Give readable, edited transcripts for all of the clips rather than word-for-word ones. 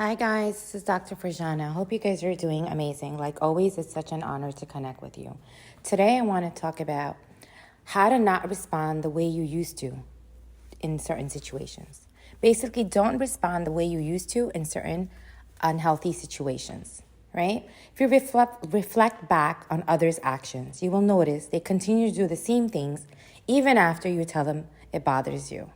Hi guys, this is Dr. Farjana. Hope you guys are doing amazing. Like always, it's such an honor to connect with you. Today I want to talk about how to not respond the way you used to in certain situations. Basically, don't respond the way you used to in certain unhealthy situations, right? If you reflect back on others' actions, you will notice they continue to do the same things even after you tell them it bothers you.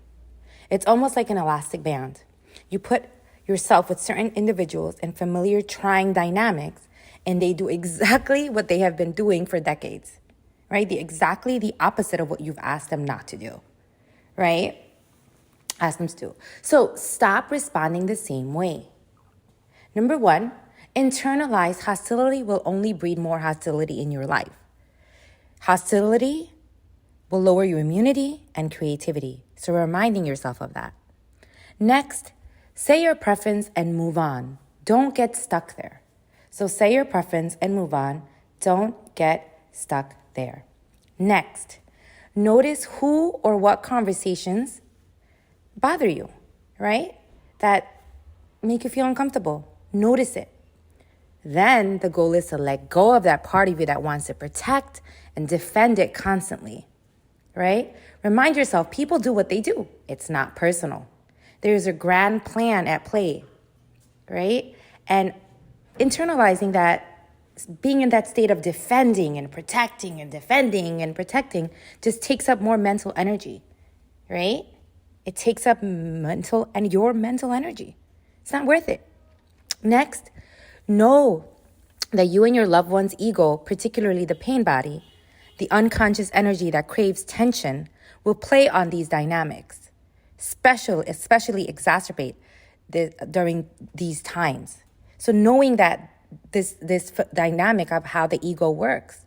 It's almost like an elastic band. You put yourself with certain individuals in familiar trying dynamics, and they do exactly what they have been doing for decades, right? Exactly the opposite of what you've asked them not to do, right? Ask them to do. So stop responding the same way. Number one, internalized hostility will only breed more hostility in your life. Hostility will lower your immunity and creativity. So reminding yourself of that. Next, say your preference and move on. Don't get stuck there. So say your preference and move on. Don't get stuck there. Next, notice who or what conversations bother you, right? That make you feel uncomfortable. Notice it. Then the goal is to let go of that part of you that wants to protect and defend it constantly, right? Remind yourself, people do what they do. It's not personal. There's a grand plan at play, right? And internalizing that, being in that state of defending and protecting and defending and protecting just takes up more mental energy, right? It takes up your mental energy. It's not worth it. Next, know that you and your loved one's ego, particularly the pain body, the unconscious energy that craves tension, will play on these dynamics. Especially exacerbate during these times. So knowing that this dynamic of how the ego works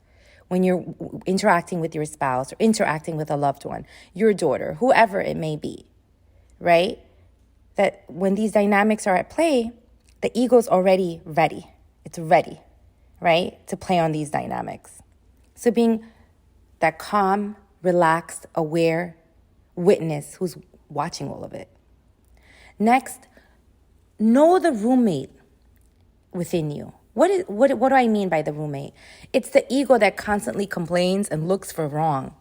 when you're interacting with your spouse or interacting with a loved one, your daughter, whoever it may be, right? That when these dynamics are at play, the ego's already ready. It's ready, right? To play on these dynamics. So being that calm, relaxed, aware witness who's watching all of it. Next, know the roommate within you. What do I mean by the roommate? It's the ego that constantly complains and looks for wrong,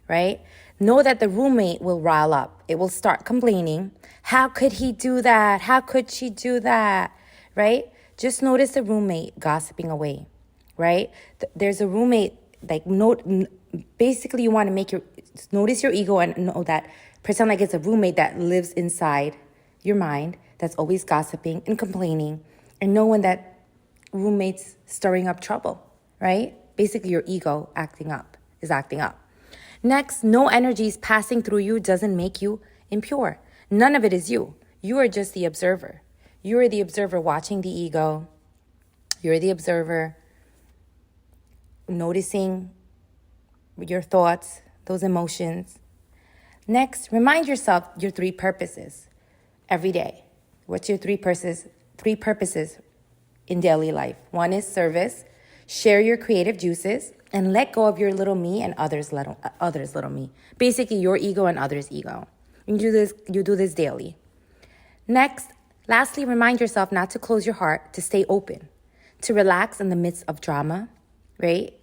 right? Know that the roommate will rile up. It will start complaining. How could he do that? How could she do that? Right? Just notice the roommate gossiping away, right? There's a roommate, basically you want to notice your ego and know that, pretend like it's a roommate that lives inside your mind that's always gossiping and complaining, and knowing that roommate's stirring up trouble, right? Basically your ego is acting up. Next, no energies passing through you doesn't make you impure. None of it is you. You are just the observer. You are the observer watching the ego. You're the observer noticing your thoughts, those emotions. Next, remind yourself your three purposes every day. What's your three purposes in daily life? One is service, share your creative juices, and let go of your little me and others' little me. Basically, your ego and others' ego. You do this daily. Next, lastly, remind yourself not to close your heart, to stay open, to relax in the midst of drama, right?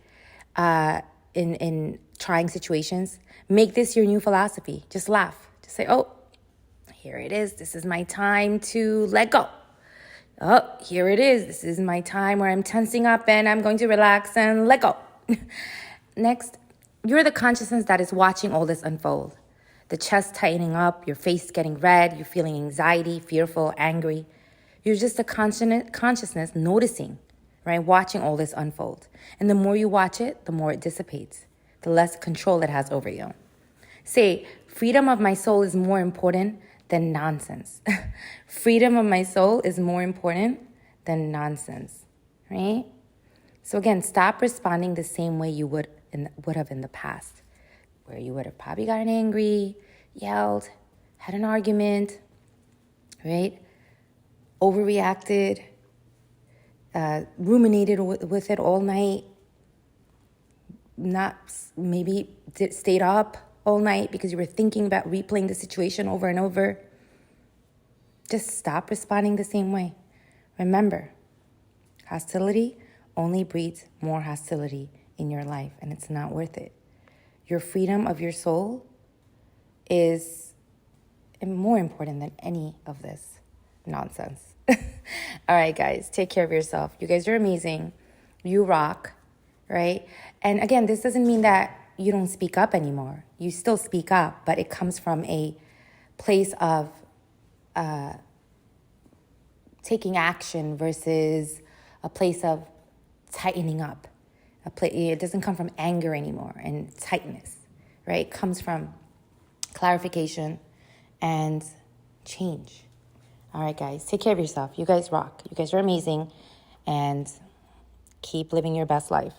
In trying situations. Make this your new philosophy. Just laugh. Just say, oh, here it is. This is my time to let go. Oh, here it is. This is my time where I'm tensing up and I'm going to relax and let go. Next, you're the consciousness that is watching all this unfold. The chest tightening up, your face getting red, you're feeling anxiety, fearful, angry. You're just a consciousness noticing, right? Watching all this unfold. And the more you watch it, the more it dissipates, the less control it has over you. Say, freedom of my soul is more important than nonsense. Freedom of my soul is more important than nonsense, right? So again, stop responding the same way you would have in the past, where you would have probably gotten angry, yelled, had an argument, right? Overreacted, ruminated with it all night, stayed up all night because you were thinking about replaying the situation over and over. Just stop responding the same way. Remember, hostility only breeds more hostility in your life, and it's not worth it. Your freedom of your soul is more important than any of this nonsense. All right, guys, take care of yourself. You guys are amazing. You rock, right? And again, this doesn't mean that you don't speak up anymore. You still speak up, but it comes from a place of taking action versus a place of tightening up. It doesn't come from anger anymore and tightness, right? It comes from clarification and change. All right, guys, take care of yourself. You guys rock. You guys are amazing, and keep living your best life.